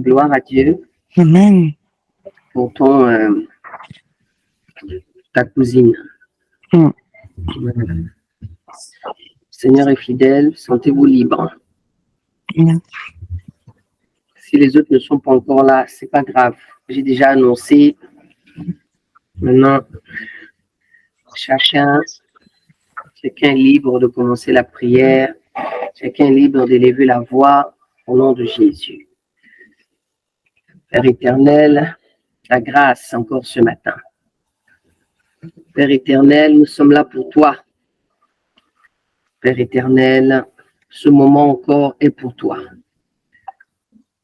Gloire à Dieu. Amen. Pour ta cousine. Seigneur est fidèle, sentez-vous libre. Amen. Si les autres ne sont pas encore là, c'est pas grave. J'ai déjà annoncé. Maintenant, chacun est libre de commencer la prière. Chacun est libre d'élever la voix au nom de Jésus. Père éternel, la grâce encore ce matin. Père éternel, nous sommes là pour toi. Père éternel, ce moment encore est pour toi.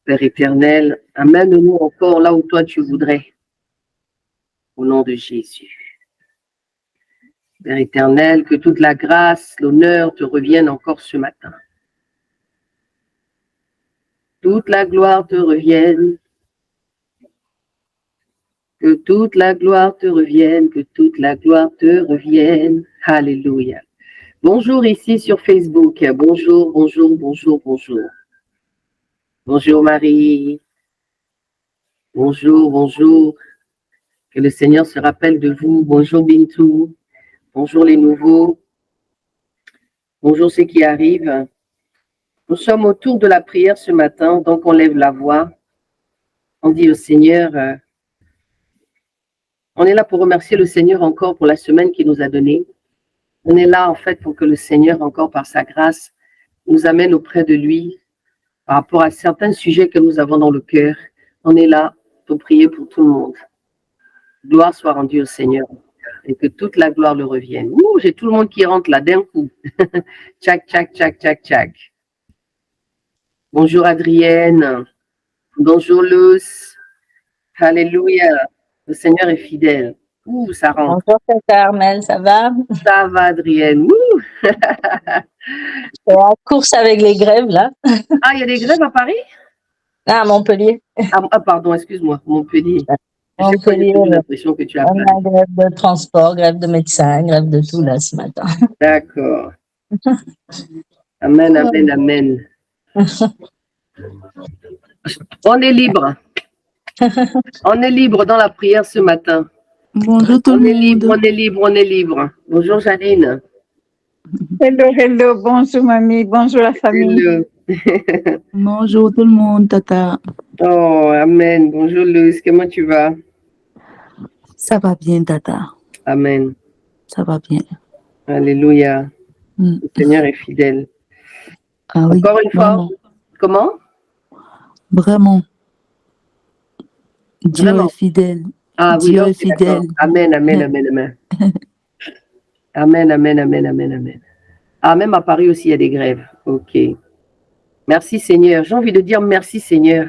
Père éternel, amène-nous encore là où toi tu voudrais. Au nom de Jésus. Père éternel, que toute la grâce, l'honneur te reviennent encore ce matin. Toute la gloire te revienne. Que toute la gloire te revienne, que toute la gloire te revienne. Alléluia. Bonjour ici sur Facebook. Bonjour, bonjour, bonjour, bonjour. Bonjour Marie. Bonjour, bonjour. Que le Seigneur se rappelle de vous. Bonjour Bintou. Bonjour les nouveaux. Bonjour ceux qui arrivent. Nous sommes autour de la prière ce matin, donc on lève la voix. On dit au Seigneur, on est là pour remercier le Seigneur encore pour la semaine qu'il nous a donnée. On est là en fait pour que le Seigneur, encore par sa grâce, nous amène auprès de lui par rapport à certains sujets que nous avons dans le cœur. On est là pour prier pour tout le monde. Gloire soit rendue au Seigneur et que toute la gloire le revienne. Ouh, j'ai tout le monde qui rentre là d'un coup. Tchac, tchac, tchac, tchac, tchac. Bonjour Adrienne. Bonjour Luz. Alléluia. Le Seigneur est fidèle. Ouh, ça rentre. Bonjour Carmel, ça va? Ça va Adrienne. Ouh. C'est la course avec les grèves là. Ah, il y a des grèves à Paris? Ah, à Montpellier. Ah, pardon, excuse-moi, Montpellier. Montpellier, j'ai l'impression que tu as on a grève de transport, grève de médecins, grève de tout là ce matin. D'accord. Amen, amen, amen. On est libre. On est libre dans la prière ce matin. Bonjour tout le monde. On est libre, on est libre. Bonjour Janine. Hello, hello, bonjour mamie, bonjour la famille. Hello. Bonjour tout le monde, tata. Oh, amen. Bonjour Luz, comment tu vas? Ça va bien, tata. Amen. Ça va bien. Alléluia. Le Seigneur est fidèle. Ah oui. Encore une fois. Vraiment. Comment? Vraiment. Dieu Vraiment. est fidèle. Ah oui, Dieu okay, est fidèle. Amen, amen, amen, amen. Amen, amen, amen, amen, amen. Ah, même à Paris aussi, il y a des grèves. Ok. Merci Seigneur. J'ai envie de dire merci Seigneur.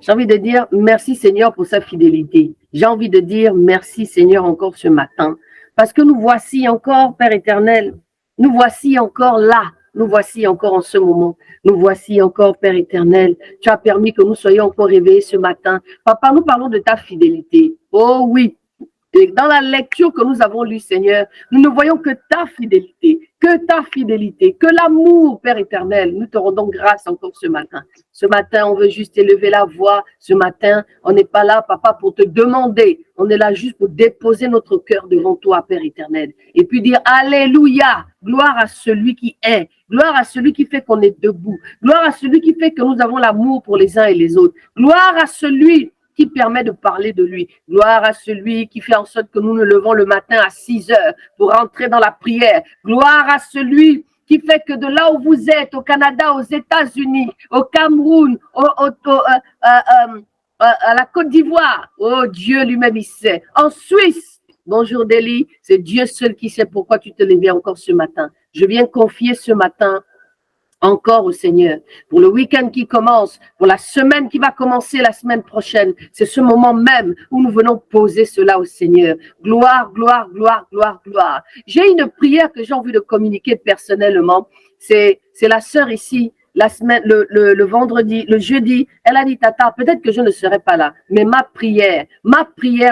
J'ai envie de dire merci Seigneur pour sa fidélité. J'ai envie de dire merci Seigneur encore ce matin. Parce que nous voici encore, Père éternel. Nous voici encore là. Nous voici encore en ce moment. Nous voici encore, Père éternel. Tu as permis que nous soyons encore réveillés ce matin. Papa, nous parlons de ta fidélité. Oh oui. Et dans la lecture que nous avons lue, Seigneur, nous ne voyons que ta fidélité, que l'amour, Père éternel. Nous te rendons grâce encore ce matin. Ce matin, on veut juste élever la voix. Ce matin, on n'est pas là, Papa, pour te demander. On est là juste pour déposer notre cœur devant toi, Père éternel. Et puis dire, Alléluia, gloire à celui qui est. Gloire à celui qui fait qu'on est debout. Gloire à celui qui fait que nous avons l'amour pour les uns et les autres. Gloire à celui qui permet de parler de lui. Gloire à celui qui fait en sorte que nous nous levons le matin à 6 heures pour entrer dans la prière. Gloire à celui qui fait que de là où vous êtes, au Canada, aux États-Unis, au Cameroun, à la Côte d'Ivoire, oh Dieu lui-même il sait. En Suisse, bonjour Deli, c'est Dieu seul qui sait pourquoi tu te lèves encore ce matin. Je viens confier ce matin encore au Seigneur, pour le week-end qui commence, pour la semaine qui va commencer la semaine prochaine. C'est ce moment même où nous venons poser cela au Seigneur. Gloire, gloire, gloire, gloire, gloire. J'ai une prière que j'ai envie de communiquer personnellement. C'est la sœur ici, la semaine, le vendredi, le jeudi, elle a dit, Tata, peut-être que je ne serai pas là, mais ma prière,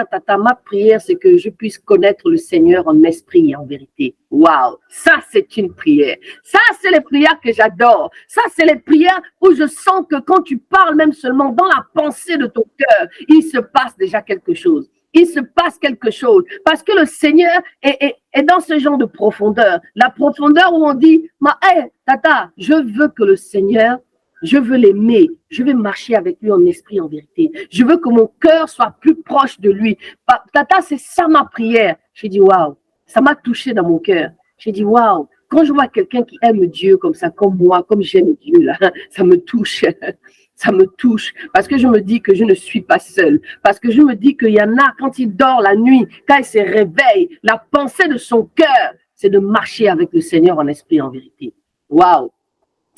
Tata, ma prière, c'est que je puisse connaître le Seigneur en esprit et en vérité. Waouh, ça c'est une prière. Ça c'est les prières que j'adore. Ça c'est les prières où je sens que quand tu parles même seulement dans la pensée de ton cœur, il se passe déjà quelque chose. Il se passe quelque chose parce que le Seigneur est dans ce genre de profondeur. La profondeur où on dit, hey, Tata, je veux que le Seigneur, je veux l'aimer, je veux marcher avec lui en esprit, en vérité. Je veux que mon cœur soit plus proche de lui. Tata, c'est ça ma prière. J'ai dit, waouh, ça m'a touché dans mon cœur. J'ai dit, waouh, quand je vois quelqu'un qui aime Dieu comme ça, comme moi, comme j'aime Dieu, là, ça me touche. Ça me touche parce que je me dis que je ne suis pas seule. Parce que je me dis qu'il y en a, quand il dort la nuit, quand il se réveille, la pensée de son cœur, c'est de marcher avec le Seigneur en esprit, en vérité. Waouh!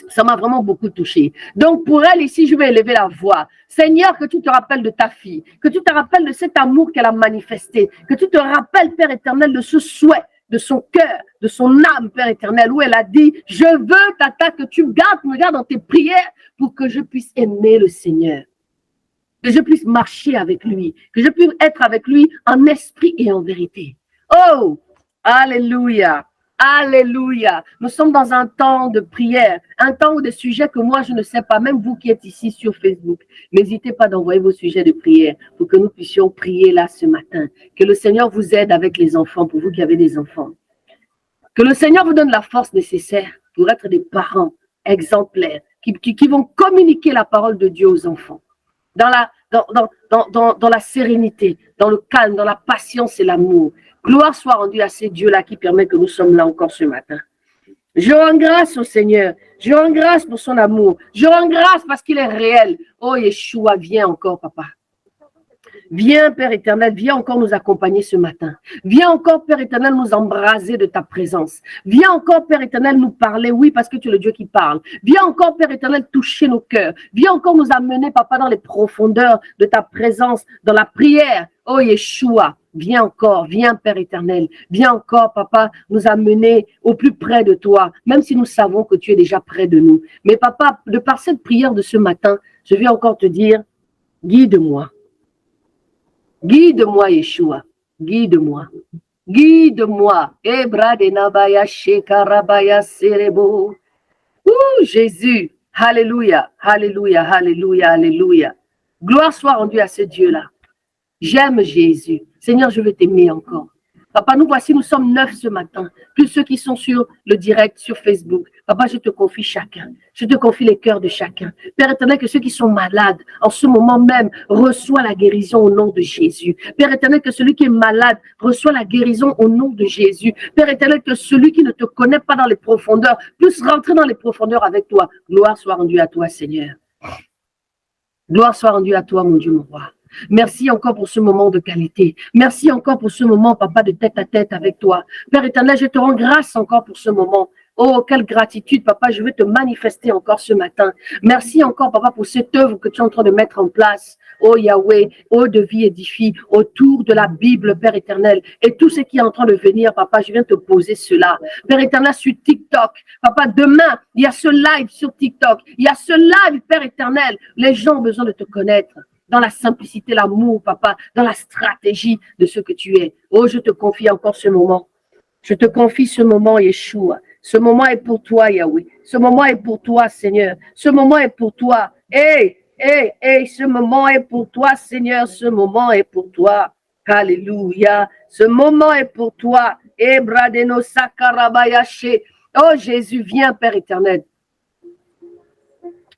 Ça m'a vraiment beaucoup touché. Donc, pour elle, ici, je vais élever la voix. Seigneur, que tu te rappelles de ta fille, que tu te rappelles de cet amour qu'elle a manifesté, que tu te rappelles, Père éternel, de ce souhait, de son cœur, de son âme, Père éternel, où elle a dit, je veux, Tata, que tu me gardes dans tes prières pour que je puisse aimer le Seigneur, que je puisse marcher avec lui, que je puisse être avec lui en esprit et en vérité. Oh, alléluia. Alléluia. Nous sommes dans un temps de prière, un temps où des sujets que moi je ne sais pas, même vous qui êtes ici sur Facebook, n'hésitez pas d'envoyer vos sujets de prière pour que nous puissions prier là ce matin. Que le Seigneur vous aide avec les enfants, pour vous qui avez des enfants. Que le Seigneur vous donne la force nécessaire pour être des parents exemplaires qui vont communiquer la parole de Dieu aux enfants. Dans la sérénité, dans le calme, dans la patience et l'amour. Gloire soit rendue à ces dieux-là qui permettent que nous sommes là encore ce matin. Je rends grâce au Seigneur. Je rends grâce pour son amour. Je rends grâce parce qu'il est réel. Oh, Yeshua, viens encore, papa. Viens, Père éternel, viens encore nous accompagner ce matin. Viens encore, Père éternel, nous embraser de ta présence. Viens encore, Père éternel, nous parler, oui, parce que tu es le Dieu qui parle. Viens encore, Père éternel, toucher nos cœurs. Viens encore nous amener, papa, dans les profondeurs de ta présence, dans la prière. Oh, Yeshua, viens encore, viens, Père éternel. Viens encore, papa, nous amener au plus près de toi, même si nous savons que tu es déjà près de nous. Mais papa, de par cette prière de ce matin, je vais encore te dire, guide-moi. Guide-moi, Yeshua. Guide-moi. Guide-moi. Ebradenabaya shekarabaya serebo. Ouh, Jésus. Alléluia. Alléluia. Alléluia. Alléluia. Gloire soit rendue à ce Dieu-là. J'aime Jésus. Seigneur, je veux t'aimer encore. Papa, nous voici, nous sommes 9 ce matin. Plus ceux qui sont sur le direct, sur Facebook. Papa, je te confie chacun. Je te confie les cœurs de chacun. Père éternel, que ceux qui sont malades, en ce moment même, reçoivent la guérison au nom de Jésus. Père éternel, que celui qui est malade reçoit la guérison au nom de Jésus. Père éternel, que celui qui ne te connaît pas dans les profondeurs puisse rentrer dans les profondeurs avec toi. Gloire soit rendue à toi, Seigneur. Gloire soit rendue à toi, mon Dieu, mon roi. Merci encore pour ce moment de qualité. Merci encore pour ce moment, papa, de tête à tête avec toi. Père éternel, je te rends grâce encore pour ce moment. Oh, quelle gratitude, papa, je veux te manifester encore ce matin. Merci encore, papa, pour cette œuvre que tu es en train de mettre en place. Oh Yahweh, oh de vie édifie, autour de la Bible, Père éternel. Et tout ce qui est en train de venir, papa, je viens te poser cela. Père éternel, sur TikTok. Papa, demain, il y a ce live sur TikTok. Il y a ce live, Père éternel. Les gens ont besoin de te connaître. Dans la simplicité, l'amour, papa, dans la stratégie de ce que tu es. Oh, je te confie encore ce moment. Je te confie ce moment, Yeshua. Ce moment est pour toi, Yahweh. Ce moment est pour toi, Seigneur. Ce moment est pour toi. Hey, ce moment est pour toi, Seigneur. Ce moment est pour toi. Alléluia. Ce moment est pour toi. Ebradeno sakarabayashe. Oh, Jésus, viens, Père éternel.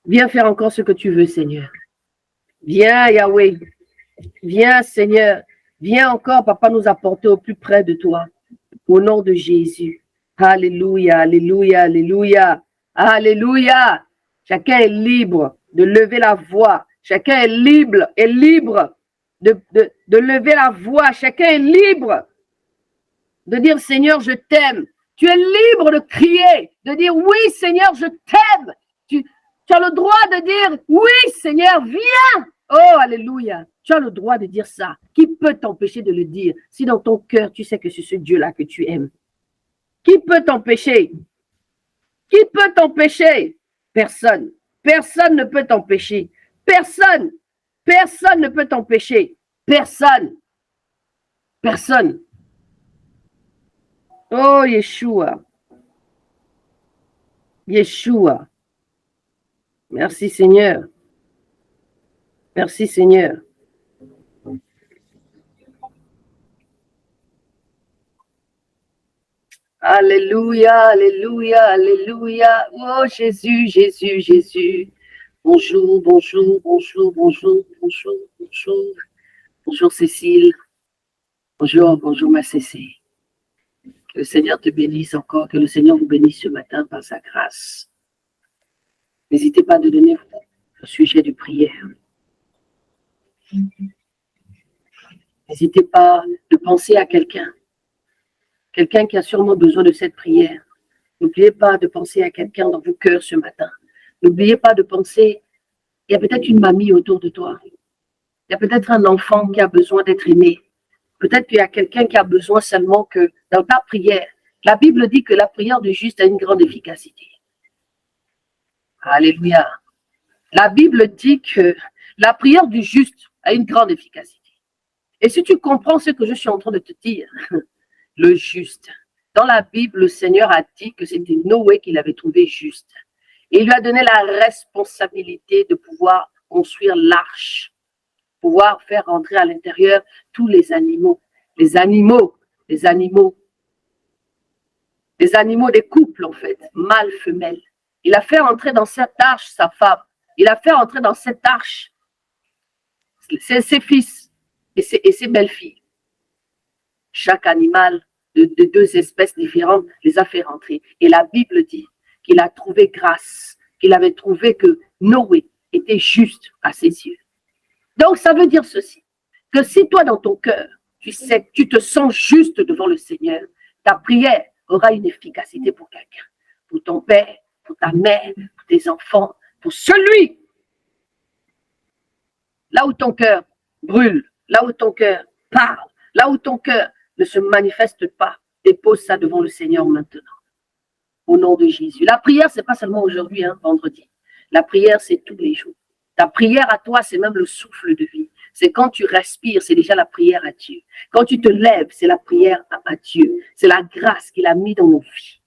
Viens faire encore ce que tu veux, Seigneur. Viens, Yahweh. Viens, Seigneur. Viens encore, papa, nous apporter au plus près de toi. Au nom de Jésus. Alléluia, alléluia, alléluia. Alléluia. Chacun est libre de lever la voix. Chacun est libre de lever la voix. Chacun est libre de dire, Seigneur, je t'aime. Tu es libre de crier, de dire, oui, Seigneur, je t'aime. Tu as le droit de dire, oui, Seigneur, viens. Oh, alléluia. Tu as le droit de dire ça. Qui peut t'empêcher de le dire si dans ton cœur, tu sais que c'est ce Dieu-là que tu aimes? Qui peut t'empêcher? Qui peut t'empêcher? Personne. Personne ne peut t'empêcher. Personne. Personne ne peut t'empêcher. Personne. Personne. Oh, Yeshua. Yeshua. Merci Seigneur. Merci Seigneur. Alléluia, alléluia, alléluia. Oh Jésus, Jésus, Jésus. Bonjour, bonjour, bonjour, bonjour, bonjour, bonjour. Bonjour Cécile. Bonjour, bonjour ma Cécile. Que le Seigneur te bénisse encore, que le Seigneur vous bénisse ce matin par sa grâce. N'hésitez pas à donner au sujet de prière. N'hésitez pas de penser à quelqu'un qui a sûrement besoin de cette prière. N'oubliez pas de penser à quelqu'un dans vos cœurs ce matin. N'oubliez pas de penser, il y a peut-être une mamie autour de toi. Il y a peut-être un enfant qui a besoin d'être aimé. Peut-être qu'il y a quelqu'un qui a besoin seulement que dans ta prière, la Bible dit que la prière du juste a une grande efficacité. Alléluia. La Bible dit que la prière du juste a une grande efficacité. Et si tu comprends ce que je suis en train de te dire, le juste. Dans la Bible, le Seigneur a dit que c'était Noé qui l'avait trouvé juste. Et il lui a donné la responsabilité de pouvoir construire l'arche, pouvoir faire rentrer à l'intérieur tous les animaux. Les animaux des couples en fait, mâle, femelle. Il a fait entrer dans cette arche sa femme. Il a fait entrer dans cette arche ses fils et ses belles-filles. Chaque animal de deux espèces différentes les a fait rentrer. Et la Bible dit qu'il a trouvé grâce, qu'il avait trouvé que Noé était juste à ses yeux. Donc ça veut dire ceci, que si toi dans ton cœur, tu sais que tu te sens juste devant le Seigneur, ta prière aura une efficacité pour quelqu'un, pour ton père, pour ta mère, pour tes enfants, pour celui. Là où ton cœur brûle, là où ton cœur parle, là où ton cœur ne se manifeste pas, dépose ça devant le Seigneur maintenant. Au nom de Jésus. La prière, c'est pas seulement aujourd'hui, vendredi. La prière, c'est tous les jours. Ta prière à toi, c'est même le souffle de vie. C'est quand tu respires, c'est déjà la prière à Dieu. Quand tu te lèves, c'est la prière à Dieu. C'est la grâce qu'il a mis dans nos vies.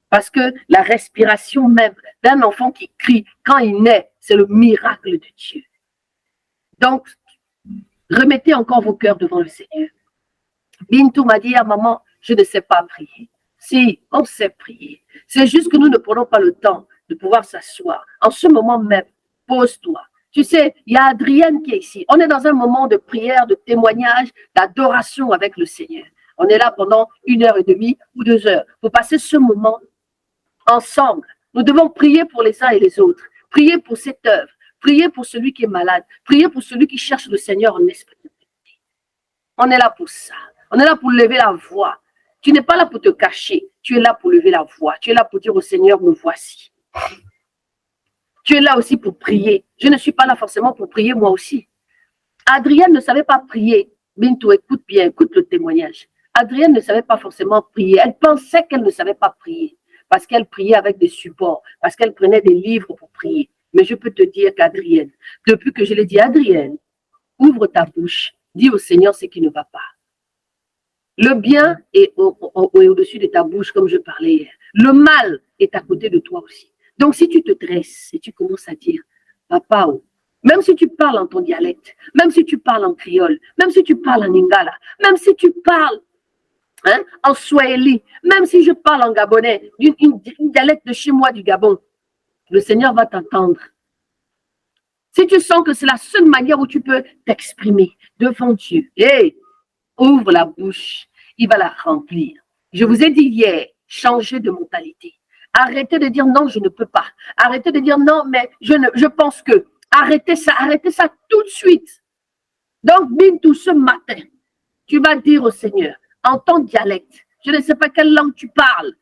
Parce que la respiration même d'un enfant qui crie, quand il naît, c'est le miracle de Dieu. Donc, remettez encore vos cœurs devant le Seigneur. Bintou m'a dit à maman, je ne sais pas prier. Si, on sait prier. C'est juste que nous ne prenons pas le temps de pouvoir s'asseoir. En ce moment même, pose-toi. Tu sais, il y a Adrienne qui est ici. On est dans un moment de prière, de témoignage, d'adoration avec le Seigneur. On est là pendant 1h30 ou 2 heures pour passer ce moment ensemble. Nous devons prier pour les uns et les autres. Prier pour cette œuvre. Prier pour celui qui est malade. Prier pour celui qui cherche le Seigneur en esprit. On est là pour ça. On est là pour lever la voix. Tu n'es pas là pour te cacher. Tu es là pour lever la voix. Tu es là pour dire au Seigneur, me voici. Tu es là aussi pour prier. Je ne suis pas là forcément pour prier moi aussi. Adrienne ne savait pas prier. Bintou, écoute bien, écoute le témoignage. Adrienne ne savait pas forcément prier. Elle pensait qu'elle ne savait pas prier. Parce qu'elle priait avec des supports. Parce qu'elle prenait des livres pour prier. Mais je peux te dire qu'Adrienne, depuis que je l'ai dit, Adrienne, ouvre ta bouche. Dis au Seigneur ce qui ne va pas. Le bien est au-dessus de ta bouche, comme je parlais hier. Le mal est à côté de toi aussi. Donc, si tu te dresses et tu commences à dire, papa, même si tu parles en ton dialecte, même si tu parles en créole, même si tu parles en lingala, même si tu parles en swahili, même si je parle en gabonais, une dialecte de chez moi du Gabon, le Seigneur va t'entendre. Si tu sens que c'est la seule manière où tu peux t'exprimer devant Dieu, hey, ouvre la bouche, il va la remplir. Je vous ai dit hier, changez de mentalité. Arrêtez de dire non, je ne peux pas. Arrêtez de dire non, mais je pense que. Arrêtez ça tout de suite. Donc, Bintou, ce matin, tu vas dire au Seigneur, en ton dialecte, je ne sais pas quelle langue tu parles.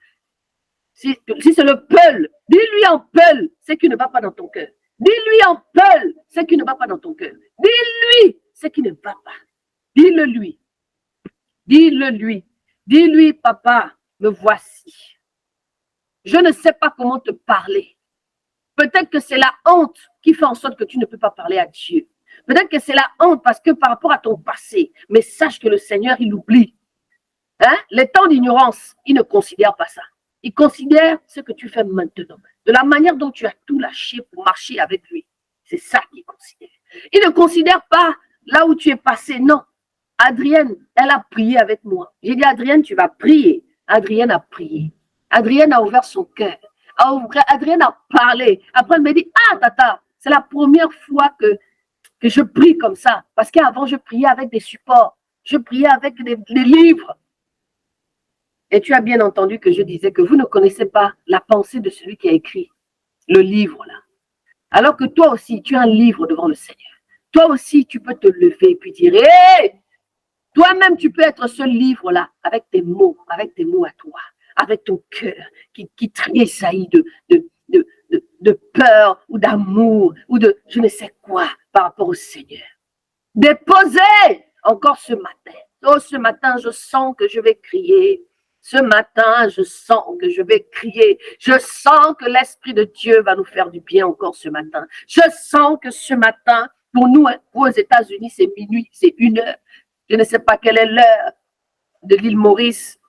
Si c'est le peul, dis-lui en peul ce qui ne va pas dans ton cœur. Dis-lui en peul ce qui ne va pas dans ton cœur. Dis-lui ce qui ne va pas. Dis-le lui. Dis-le lui. Dis-lui, papa, me voici. Je ne sais pas comment te parler. Peut-être que c'est la honte qui fait en sorte que tu ne peux pas parler à Dieu. Peut-être que c'est la honte parce que par rapport à ton passé, mais sache que le Seigneur, il oublie. Hein? Les temps d'ignorance, il ne considère pas ça. Il considère ce que tu fais maintenant. De la manière dont tu as tout lâché pour marcher avec lui. C'est ça qu'il considère. Il ne considère pas là où tu es passé. Non. Adrienne, elle a prié avec moi. J'ai dit, Adrienne, tu vas prier. Adrienne a prié. Adrienne a ouvert son cœur. Adrienne a parlé. Après, elle me dit, ah, tata, c'est la première fois que je prie comme ça. Parce qu'avant, je priais avec des supports. Je priais avec des livres. Et tu as bien entendu que je disais que vous ne connaissez pas la pensée de celui qui a écrit le livre là. Alors que toi aussi, tu as un livre devant le Seigneur. Toi aussi, tu peux te lever et puis dire, hé, toi-même, tu peux être ce livre-là avec tes mots à toi, avec ton cœur qui tressaillit de peur ou d'amour ou de je ne sais quoi par rapport au Seigneur. Déposez encore ce matin. Oh, ce matin, je sens que je vais crier. Ce matin, je sens que je vais crier. Je sens que l'Esprit de Dieu va nous faire du bien encore ce matin. Je sens que ce matin, pour nous, aux États-Unis, c'est minuit, c'est 1h. Je ne sais pas quelle est l'heure de l'île Maurice,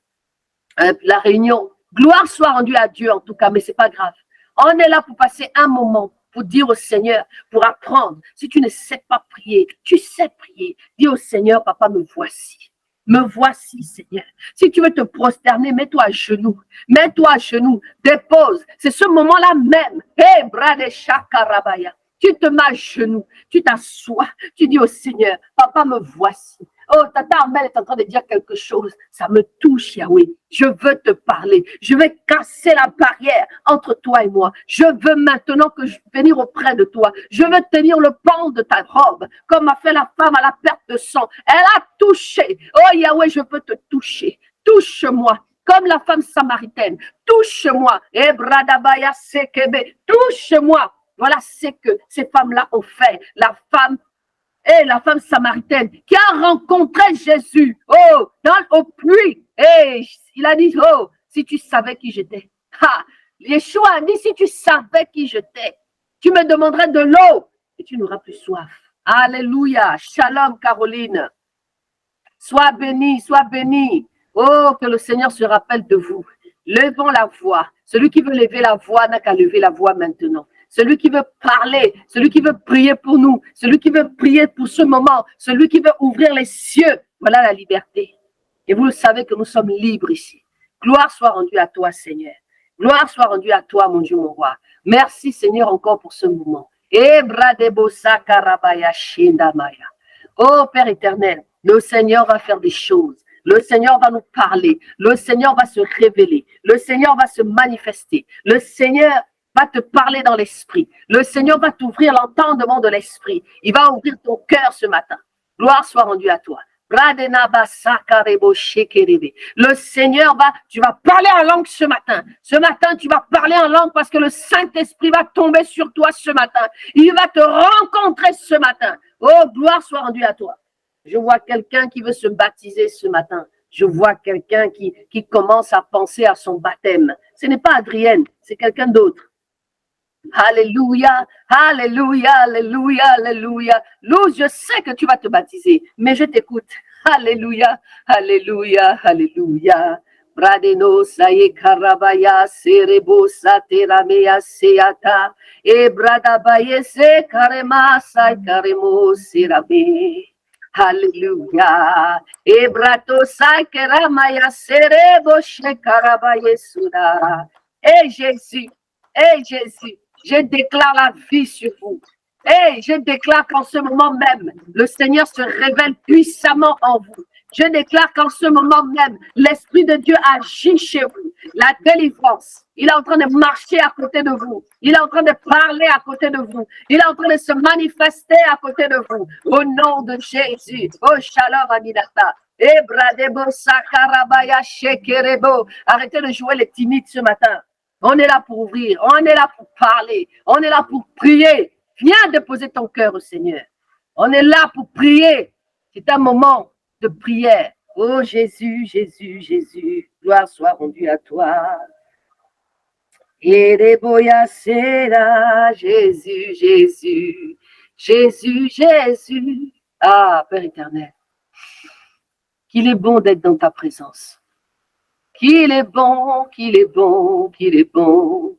la Réunion. Gloire soit rendue à Dieu en tout cas, mais ce n'est pas grave. On est là pour passer un moment, pour dire au Seigneur, pour apprendre. Si tu ne sais pas prier, tu sais prier. Dis au Seigneur, papa, me voici. Me voici, Seigneur. Si tu veux te prosterner, mets-toi à genoux. Mets-toi à genoux. Dépose. C'est ce moment-là même. Hé, brade chakarabaya. Tu te mets à genoux. Tu t'assois. Tu dis au Seigneur, papa, me voici. Oh, Tata Armel est en train de dire quelque chose. Ça me touche, Yahweh. Je veux te parler. Je vais casser la barrière entre toi et moi. Je veux maintenant venir auprès de toi. Je veux tenir le pan de ta robe, comme a fait la femme à la perte de sang. Elle a touché. Oh, Yahweh, je veux te toucher. Touche-moi. Comme la femme samaritaine. Touche-moi. Ebradabaya sekebe. Touche-moi. Voilà ce que ces femmes-là ont fait. La femme samaritaine qui a rencontré Jésus au puits. Et il a dit, oh, si tu savais qui j'étais. Yeshua a dit, si tu savais qui j'étais, tu me demanderais de l'eau et tu n'auras plus soif. Alléluia. Shalom, Caroline. Sois béni, sois béni. Oh, que le Seigneur se rappelle de vous. Levons la voix. Celui qui veut lever la voix n'a qu'à lever la voix maintenant. Celui qui veut parler, celui qui veut prier pour nous, celui qui veut prier pour ce moment, celui qui veut ouvrir les cieux, voilà la liberté. Et vous le savez que nous sommes libres ici. Gloire soit rendue à toi, Seigneur. Gloire soit rendue à toi, mon Dieu, mon roi. Merci, Seigneur, encore pour ce moment. Oh, Père éternel, le Seigneur va faire des choses. Le Seigneur va nous parler. Le Seigneur va se révéler. Le Seigneur va se manifester. Le Seigneur va te parler dans l'esprit. Le Seigneur va t'ouvrir l'entendement de l'esprit. Il va ouvrir ton cœur ce matin. Gloire soit rendue à toi. Le Seigneur tu vas parler en langue ce matin. Ce matin, tu vas parler en langue parce que le Saint-Esprit va tomber sur toi ce matin. Il va te rencontrer ce matin. Oh, gloire soit rendue à toi. Je vois quelqu'un qui veut se baptiser ce matin. Je vois quelqu'un qui commence à penser à son baptême. Ce n'est pas Adrienne, c'est quelqu'un d'autre. Alléluia, alléluia, alléluia, alléluia. Luz, je sais que tu vas te baptiser, mais je t'écoute. Alléluia, alléluia, alléluia. Bradeno saye karabaya serebo sateramea seata. E bradabaye se karema say karemo serabe. Alléluia. E brato say keramaya serebo shekarabaye suda. Et Jésus. Hey Jésus, je déclare la vie sur vous. Hey, je déclare qu'en ce moment même, le Seigneur se révèle puissamment en vous. Je déclare qu'en ce moment même, l'Esprit de Dieu agit chez vous. La délivrance, il est en train de marcher à côté de vous. Il est en train de parler à côté de vous. Il est en train de se manifester à côté de vous. Au nom de Jésus. Oh, shalom, Aminata. Arrêtez de jouer les timides ce matin. On est là pour ouvrir, on est là pour parler, on est là pour prier. Viens déposer ton cœur au Seigneur. On est là pour prier. C'est un moment de prière. Oh Jésus, Jésus, Jésus, gloire soit rendue à toi. Ereboyasera, Jésus, Jésus, Jésus, Jésus. Ah, Père éternel, qu'il est bon d'être dans ta présence. Qu'il est bon, qu'il est bon, qu'il est bon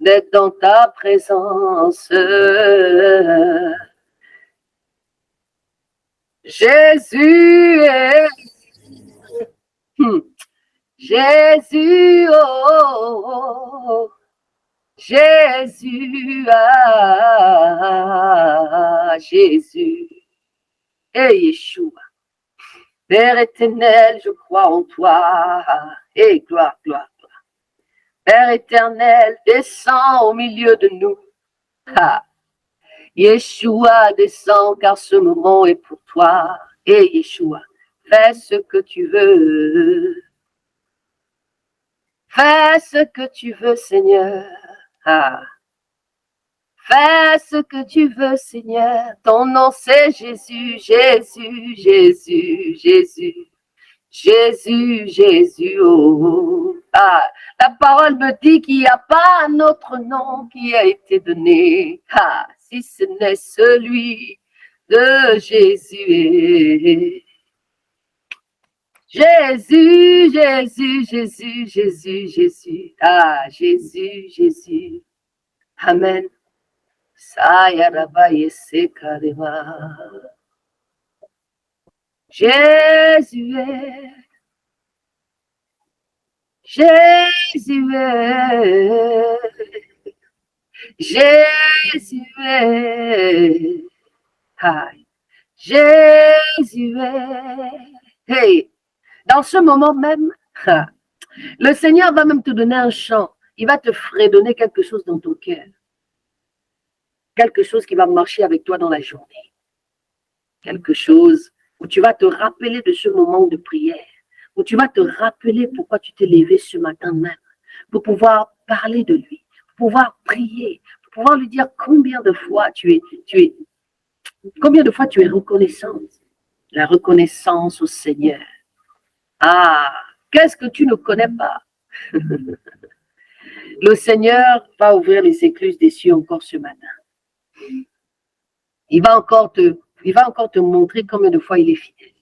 d'être dans ta présence. Jésus est... Jésus, oh, Jésus, ah, Jésus, et Yeshua. Père éternel, je crois en toi, et gloire, gloire, gloire. Père éternel, descends au milieu de nous. Ah. Yeshua, descends, car ce moment est pour toi. Et Yeshua, fais ce que tu veux. Fais ce que tu veux, Seigneur. Ah. Fais ce que tu veux, Seigneur. Ton nom, c'est Jésus, Jésus, Jésus, Jésus. Jésus, Jésus, oh. Ah. La parole me dit qu'il n'y a pas un autre nom qui a été donné. Ah. Si ce n'est celui de Jésus. Jésus, Jésus, Jésus, Jésus, Jésus. Ah, Jésus, Jésus. Amen. Jésus est. Jésus est. Jésus est. Aïe. Jésus est. Hey. Dans ce moment même, le Seigneur va même te donner un chant. Il va te fredonner quelque chose dans ton cœur. Quelque chose qui va marcher avec toi dans la journée. Quelque chose où tu vas te rappeler de ce moment de prière. Où tu vas te rappeler pourquoi tu t'es levé ce matin même. Pour pouvoir parler de lui. Pour pouvoir prier. Pour pouvoir lui dire combien de fois combien de fois tu es reconnaissante. La reconnaissance au Seigneur. Ah, qu'est-ce que tu ne connais pas? Le Seigneur va ouvrir les écluses des cieux encore ce matin. Il va encore te montrer combien de fois il est fidèle.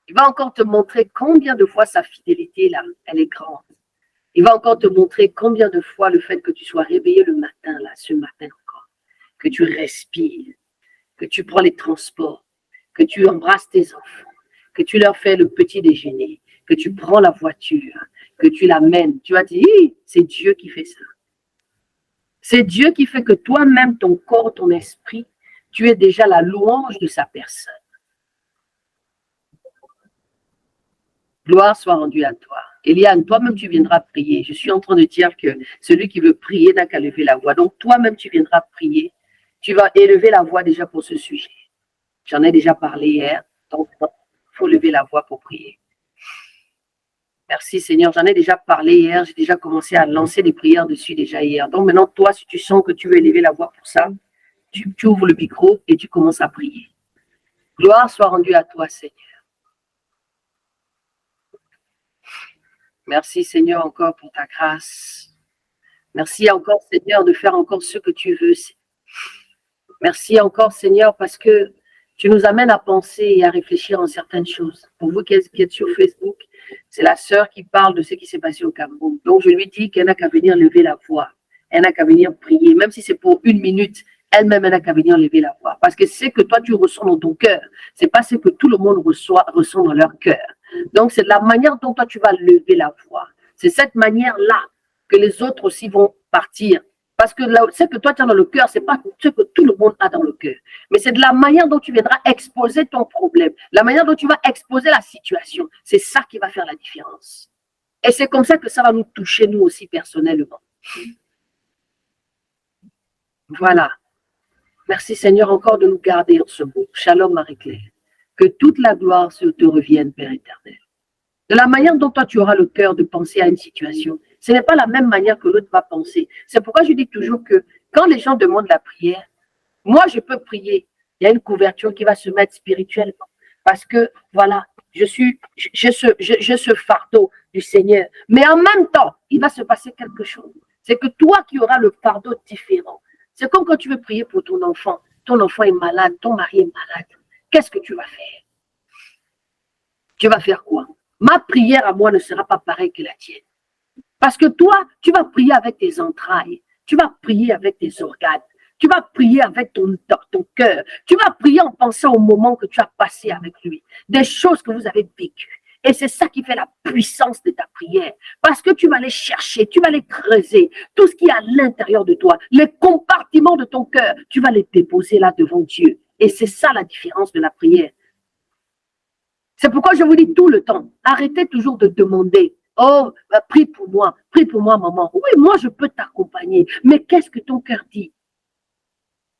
Il va encore te montrer combien de fois sa fidélité, là, elle est grande. Il va encore te montrer combien de fois le fait que tu sois réveillé le matin, là, ce matin encore, que tu respires, que tu prends les transports, que tu embrasses tes enfants, que tu leur fais le petit déjeuner, que tu prends la voiture, que tu l'amènes. Tu vas te dire, c'est Dieu qui fait ça. C'est Dieu qui fait que toi-même, ton corps, ton esprit, tu es déjà la louange de sa personne. Gloire soit rendue à toi. Eliane, toi-même, tu viendras prier. Je suis en train de dire que celui qui veut prier n'a qu'à lever la voix. Donc, toi-même, tu viendras prier. Tu vas élever la voix déjà pour ce sujet. J'en ai déjà parlé hier. Donc, il faut lever la voix pour prier. Merci Seigneur, j'en ai déjà parlé hier, j'ai déjà commencé à lancer des prières dessus déjà hier. Donc maintenant, toi, si tu sens que tu veux élever la voix pour ça, tu ouvres le micro et tu commences à prier. Gloire soit rendue à toi Seigneur. Merci Seigneur encore pour ta grâce. Merci encore Seigneur de faire encore ce que tu veux. Merci encore Seigneur parce que tu nous amènes à penser et à réfléchir en certaines choses. Pour vous qui êtes sur Facebook, c'est la sœur qui parle de ce qui s'est passé au Cameroun. Donc, je lui dis qu'elle n'a qu'à venir lever la voix. Elle n'a qu'à venir prier. Même si c'est pour 1 minute, elle-même, elle n'a qu'à venir lever la voix. Parce que c'est que toi, tu ressens dans ton cœur. Ce n'est pas ce que tout le monde ressent dans leur cœur. Donc, c'est la manière dont toi, tu vas lever la voix. C'est cette manière-là que les autres aussi vont partir. Parce que ce que toi tu as dans le cœur, ce n'est pas ce que tout le monde a dans le cœur. Mais c'est de la manière dont tu viendras exposer ton problème, la manière dont tu vas exposer la situation. C'est ça qui va faire la différence. Et c'est comme ça que ça va nous toucher, nous aussi, personnellement. Voilà. Merci Seigneur encore de nous garder en ce mot. Shalom Marie-Claire. Que toute la gloire te revienne, Père éternel. De la manière dont toi tu auras le cœur de penser à une situation, ce n'est pas la même manière que l'autre va penser. C'est pourquoi je dis toujours que quand les gens demandent la prière, moi je peux prier. Il y a une couverture qui va se mettre spirituellement. Parce que voilà, j'ai ce fardeau du Seigneur. Mais en même temps, il va se passer quelque chose. C'est que toi qui auras le fardeau différent. C'est comme quand tu veux prier pour ton enfant est malade, ton mari est malade. Qu'est-ce que tu vas faire? Tu vas faire quoi? Ma prière à moi ne sera pas pareille que la tienne. Parce que toi, tu vas prier avec tes entrailles, tu vas prier avec tes organes, tu vas prier avec ton cœur, tu vas prier en pensant au moment que tu as passé avec lui, des choses que vous avez vécues. Et c'est ça qui fait la puissance de ta prière. Parce que tu vas les chercher, tu vas les creuser. Tout ce qui est à l'intérieur de toi, les compartiments de ton cœur, tu vas les déposer là devant Dieu. Et c'est ça la différence de la prière. C'est pourquoi je vous dis tout le temps, arrêtez toujours de demander. Oh, prie pour moi, maman. Oui, moi je peux t'accompagner. Mais qu'est-ce que ton cœur dit?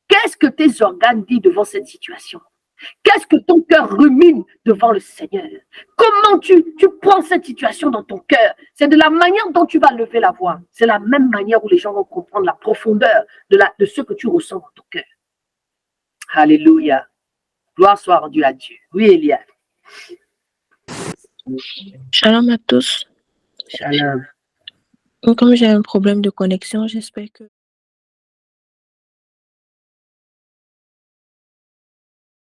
Qu'est-ce que tes organes disent devant cette situation? Qu'est-ce que ton cœur rumine devant le Seigneur? Comment tu prends cette situation dans ton cœur? C'est de la manière dont tu vas lever la voix. C'est la même manière où les gens vont comprendre la profondeur de ce que tu ressens dans ton cœur. Alléluia. Gloire soit rendue à Dieu. Oui, Eliane. Shalom à tous. Shalom. Comme j'ai un problème de connexion, j'espère que